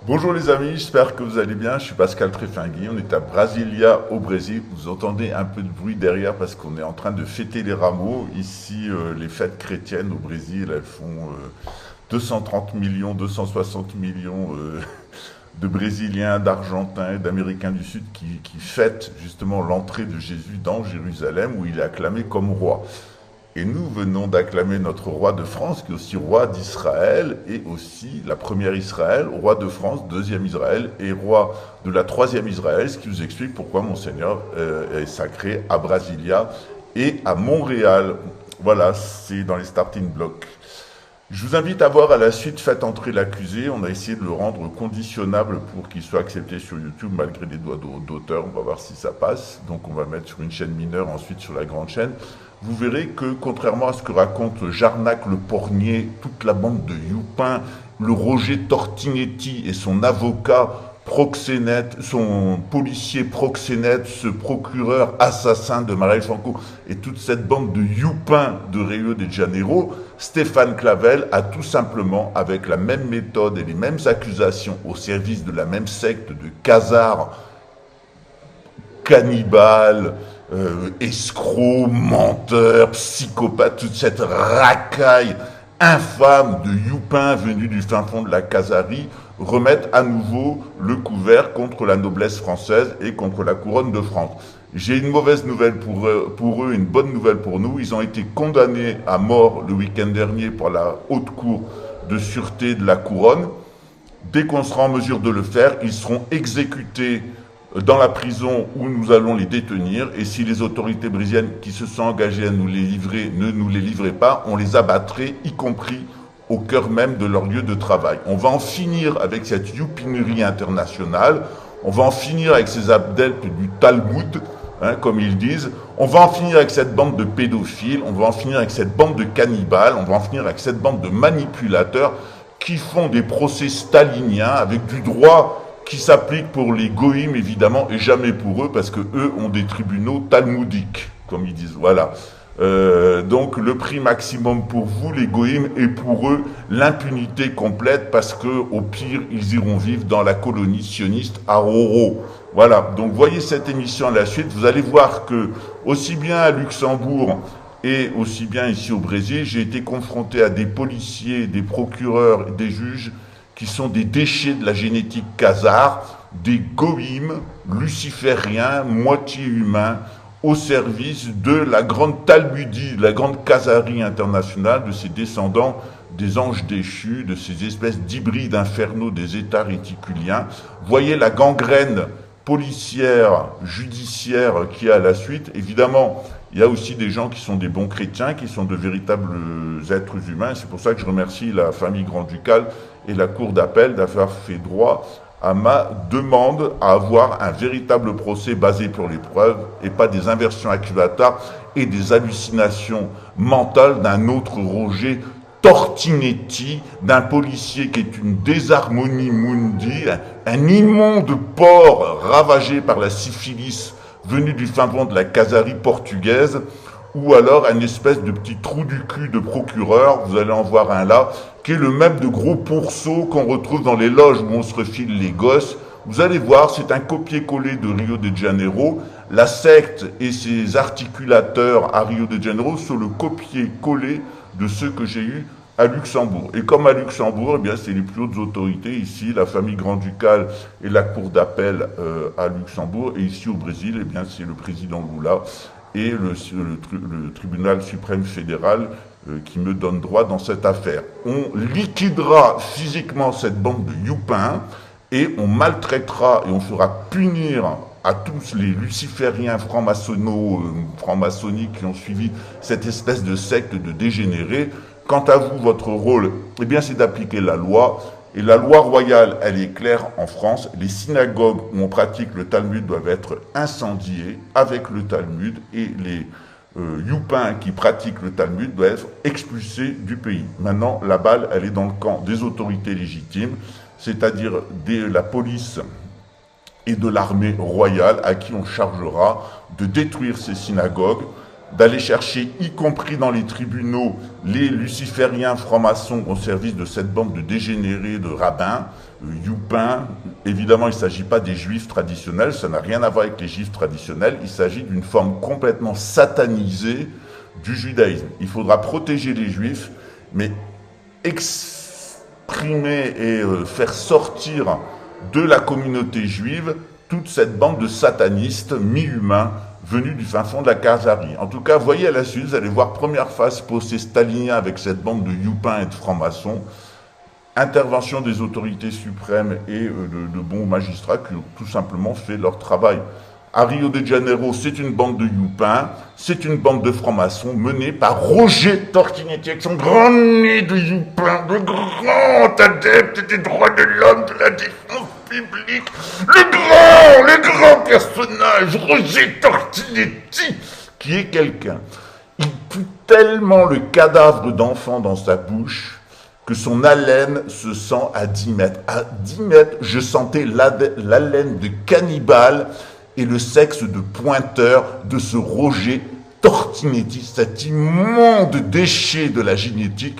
Bonjour les amis, j'espère que vous allez bien. Je suis Pascal Trefingui, on est à Brasilia au Brésil. Vous entendez un peu de bruit derrière parce qu'on est en train de fêter les rameaux. Ici, les fêtes chrétiennes au Brésil, elles font 230 millions, 260 millions de Brésiliens, d'Argentins et d'Américains du Sud qui fêtent justement l'entrée de Jésus dans Jérusalem où il est acclamé comme roi. Et nous venons d'acclamer notre roi de France, qui est aussi roi d'Israël, et aussi la première Israël, roi de France, deuxième Israël, et roi de la troisième Israël, ce qui vous explique pourquoi Monseigneur est sacré à Brasilia et à Montréal. Voilà, c'est dans les starting blocks. Je vous invite à voir à la suite Faites entrer l'accusé. On a essayé de le rendre conditionnable pour qu'il soit accepté sur YouTube malgré les droits d'auteur. On va voir si ça passe. Donc on va mettre sur une chaîne mineure, ensuite sur la grande chaîne. Vous verrez que contrairement à ce que raconte Jarnac le Pornier, toute la bande de Youpin, le Roger Tortinetti et son avocat proxénète, son policier proxénète, ce procureur assassin de Marielle Franco et toute cette bande de youpins de Rio de Janeiro, Stéphane Clavel a tout simplement, avec la même méthode et les mêmes accusations au service de la même secte de Khazars, cannibales, escrocs, menteurs, psychopathes, toute cette racaille infâme de youpins venus du fin fond de la Khazarie, remettent à nouveau le couvert contre la noblesse française et contre la couronne de France. J'ai une mauvaise nouvelle pour eux, une bonne nouvelle pour nous. Ils ont été condamnés à mort le week-end dernier par la haute cour de sûreté de la couronne. Dès qu'on sera en mesure de le faire, ils seront exécutés dans la prison où nous allons les détenir. Et si les autorités brésiliennes qui se sont engagées à nous les livrer ne nous les livraient pas, on les abattrait, y compris au cœur même de leur lieu de travail. On va en finir avec cette youpinerie internationale, on va en finir avec ces adeptes du Talmud, comme ils disent, on va en finir avec cette bande de pédophiles, on va en finir avec cette bande de cannibales, on va en finir avec cette bande de manipulateurs qui font des procès staliniens avec du droit qui s'applique pour les goïms évidemment et jamais pour eux parce que eux ont des tribunaux talmudiques, comme ils disent. Voilà. Donc le prix maximum pour vous les goïms et pour eux l'impunité complète parce que au pire ils iront vivre dans la colonie sioniste à Roro. Voilà, donc voyez cette émission à la suite, vous allez voir que aussi bien à Luxembourg et aussi bien ici au Brésil, j'ai été confronté à des policiers, des procureurs, des juges qui sont des déchets de la génétique khazare, des goïms lucifériens, moitié humains, au service de la grande Talmudie, la grande Khazarie internationale, de ces descendants des anges déchus, de ces espèces d'hybrides infernaux des États réticuliens. Voyez la gangrène policière, judiciaire qui est à la suite. Évidemment, il y a aussi des gens qui sont des bons chrétiens, qui sont de véritables êtres humains. C'est pour ça que je remercie la famille grand-ducale et la cour d'appel d'avoir fait droit à ma demande à avoir un véritable procès basé sur les preuves et pas des inversions accusatoires et des hallucinations mentales d'un autre Roger Tortinetti, d'un policier qui est une désharmonie mundi, un immonde porc ravagé par la syphilis venu du fin fond de la Khazarie portugaise, ou alors un espèce de petit trou du cul de procureur, vous allez en voir un là, qui est le même de gros pourceau qu'on retrouve dans les loges où on se refile les gosses. Vous allez voir, c'est un copier-coller de Rio de Janeiro. La secte et ses articulateurs à Rio de Janeiro sont le copier-coller de ceux que j'ai eus à Luxembourg. Et comme à Luxembourg, eh bien, c'est les plus hautes autorités ici, la famille grand-ducale et la cour d'appel à Luxembourg. Et ici au Brésil, eh bien, c'est le président Lula et le tribunal suprême fédéral qui me donne droit dans cette affaire. On liquidera physiquement cette bande de youpins et on maltraitera et on fera punir à tous les lucifériens franc-maçonniques qui ont suivi cette espèce de secte de dégénérés. Quant à vous, votre rôle, eh bien, c'est d'appliquer la loi. Et la loi royale, elle est claire en France. Les synagogues où on pratique le Talmud doivent être incendiées avec le Talmud et les youpins qui pratiquent le Talmud doivent être expulsés du pays. Maintenant, la balle, elle est dans le camp des autorités légitimes, c'est-à-dire de la police et de l'armée royale à qui on chargera de détruire ces synagogues d'aller chercher, y compris dans les tribunaux, les lucifériens francs-maçons au service de cette bande de dégénérés, de rabbins, youpins. Évidemment, il ne s'agit pas des juifs traditionnels, ça n'a rien à voir avec les juifs traditionnels, il s'agit d'une forme complètement satanisée du judaïsme. Il faudra protéger les juifs, mais exprimer et faire sortir de la communauté juive toute cette bande de satanistes mi-humains venus du fin fond de la Khazarie. En tout cas, voyez à la suite, vous allez voir première phase procès stalinien avec cette bande de youpins et de francs-maçons, intervention des autorités suprêmes et de bons magistrats qui ont tout simplement fait leur travail. À Rio de Janeiro, c'est une bande de youpins, c'est une bande de francs-maçons menée par Roger Tortinetti avec son grand nez de youpin, de grand adepte des droits de l'homme, de la défense publique, le grand personnage, Roger Tortinetti, qui est quelqu'un. Il pue tellement le cadavre d'enfant dans sa bouche que son haleine se sent à 10 mètres. À 10 mètres, je sentais l'haleine de cannibale et le sexe de pointeur de ce Roger Tortinetti, cet immonde déchet de la génétique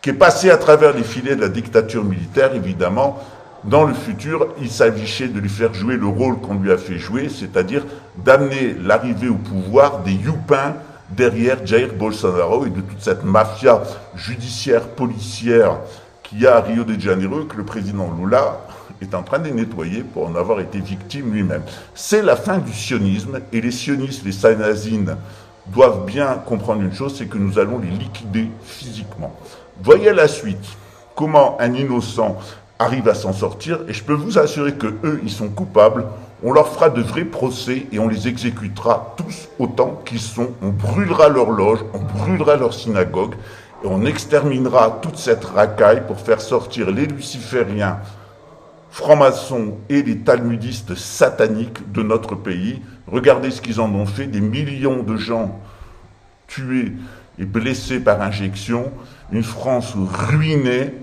qui est passé à travers les filets de la dictature militaire, évidemment. Dans le futur, il s'agissait de lui faire jouer le rôle qu'on lui a fait jouer, c'est-à-dire d'amener l'arrivée au pouvoir des youpins derrière Jair Bolsonaro et de toute cette mafia judiciaire, policière qu'il y a à Rio de Janeiro, que le président Lula est en train de nettoyer pour en avoir été victime lui-même. C'est la fin du sionisme, et les sionistes, les sanazines, doivent bien comprendre une chose, c'est que nous allons les liquider physiquement. Voyez la suite, comment un innocent arrive à s'en sortir, et je peux vous assurer que eux, ils sont coupables. On leur fera de vrais procès et on les exécutera tous autant qu'ils sont. On brûlera leur loge, on brûlera leur synagogue, et on exterminera toute cette racaille pour faire sortir les lucifériens, francs-maçons et les talmudistes sataniques de notre pays. Regardez ce qu'ils en ont fait, des millions de gens tués et blessés par injection, une France ruinée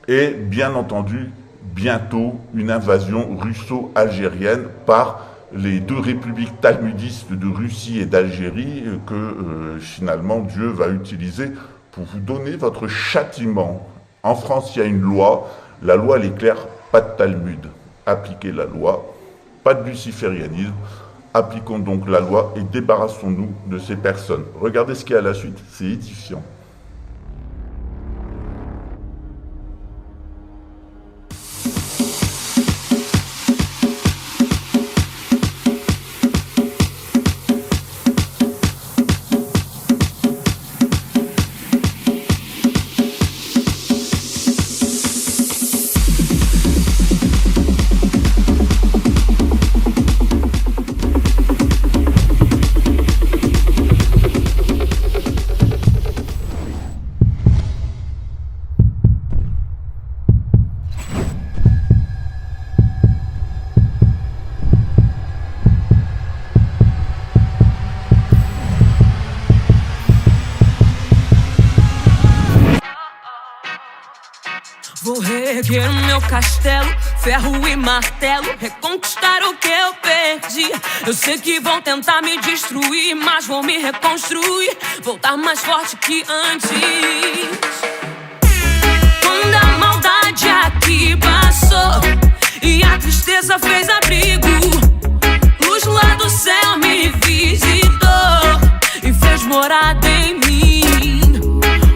et bien entendu bientôt une invasion russo-algérienne par les deux républiques talmudistes de Russie et d'Algérie que finalement Dieu va utiliser pour vous donner votre châtiment. En France, il y a une loi, la loi elle est claire, pas de Talmud, appliquez la loi, pas de luciférianisme, appliquons donc la loi et débarrassons-nous de ces personnes. Regardez ce qu'il y a à la suite, c'est édifiant. Vou reerguer o meu castelo, ferro e martelo, reconquistar o que eu perdi. Eu sei que vão tentar me destruir, mas vou me reconstruir, voltar mais forte que antes. Quando a maldade aqui passou e a tristeza fez abrigo, luz lá do céu me visitou e fez morada em mim.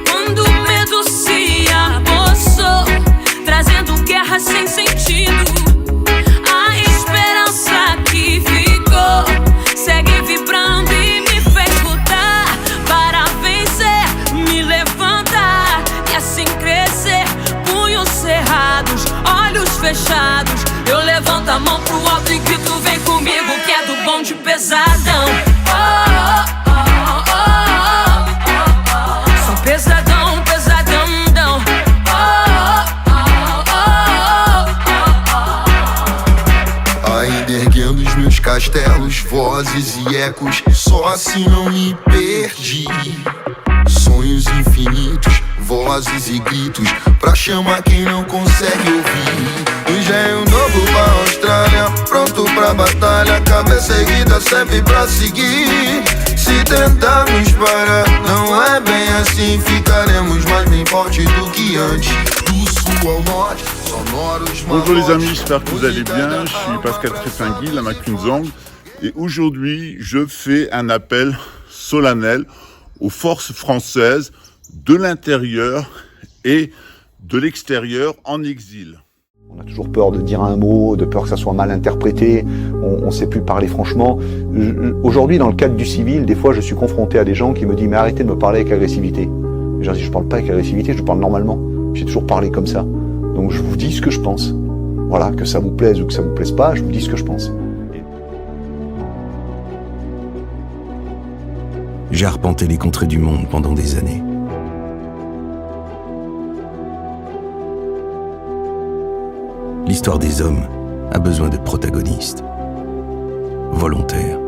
Quando o medo se apossou, trazendo guerra sem sentido, a esperança que ficou segue vibrando e me fez lutar para vencer, me levantar e assim crescer. Punhos cerrados, olhos fechados, eu levanto a mão pro alto e grito: vem comigo que é do bonde pesadão. Oh, oh, oh, oh, oh, oh. Sou pesadão, pesadão. Ainda erguendo os meus castelos, vozes e ecos, só assim não me perdi. Sonhos infinitos, vozes e gritos, pra chamar quem não consegue ouvir. Engenho novo pra Austrália, pronto pra batalha, cabeça seguida serve pra seguir. Se tentarmos parar, não é bem assim. Ficaremos mais bem fortes do que antes. Do sul ao norte, sonoros. Bonjour les amis, j'espère que vous allez bien. Je suis Pascal Trefingui, la Makunzang. Et aujourd'hui, je fais un appel solennel aux forces françaises de l'intérieur et de l'extérieur en exil. On a toujours peur de dire un mot, de peur que ça soit mal interprété, on ne sait plus parler franchement. Aujourd'hui, dans le cadre du civil, des fois je suis confronté à des gens qui me disent « mais arrêtez de me parler avec agressivité ». Et je leur dis « je parle pas avec agressivité, je parle normalement, j'ai toujours parlé comme ça ». Donc je vous dis ce que je pense. Voilà, que ça vous plaise ou que ça vous plaise pas, je vous dis ce que je pense. J'ai arpenté les contrées du monde pendant des années. L'histoire des hommes a besoin de protagonistes, volontaires.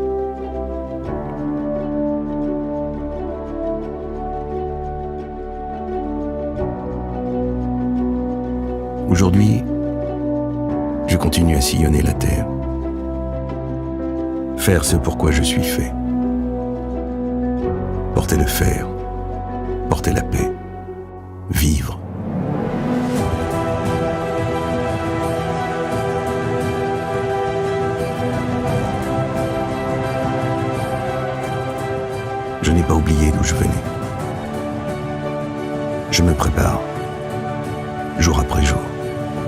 Aujourd'hui, je continue à sillonner la terre, faire ce pour quoi je suis fait. Porter le fer, porter la paix, vivre. Je n'ai pas oublié d'où je venais. Je me prépare, jour après jour,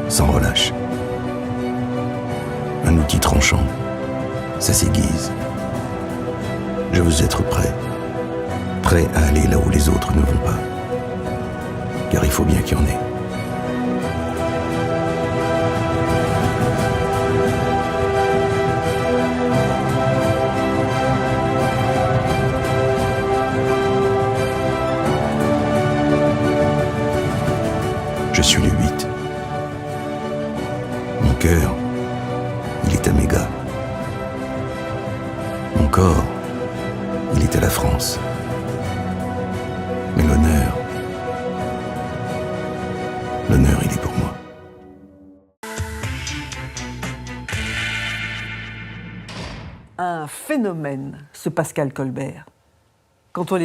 sans relâche. Un outil tranchant, ça s'aiguise. Je veux être prêt à aller là où les autres ne vont pas. Car il faut bien qu'il y en ait. Je suis le 8. Mon cœur, il est à mes gars. Mon corps, il est à la France. Mais l'honneur, il est pour moi. Un phénomène, ce Pascal Colbert. Quand on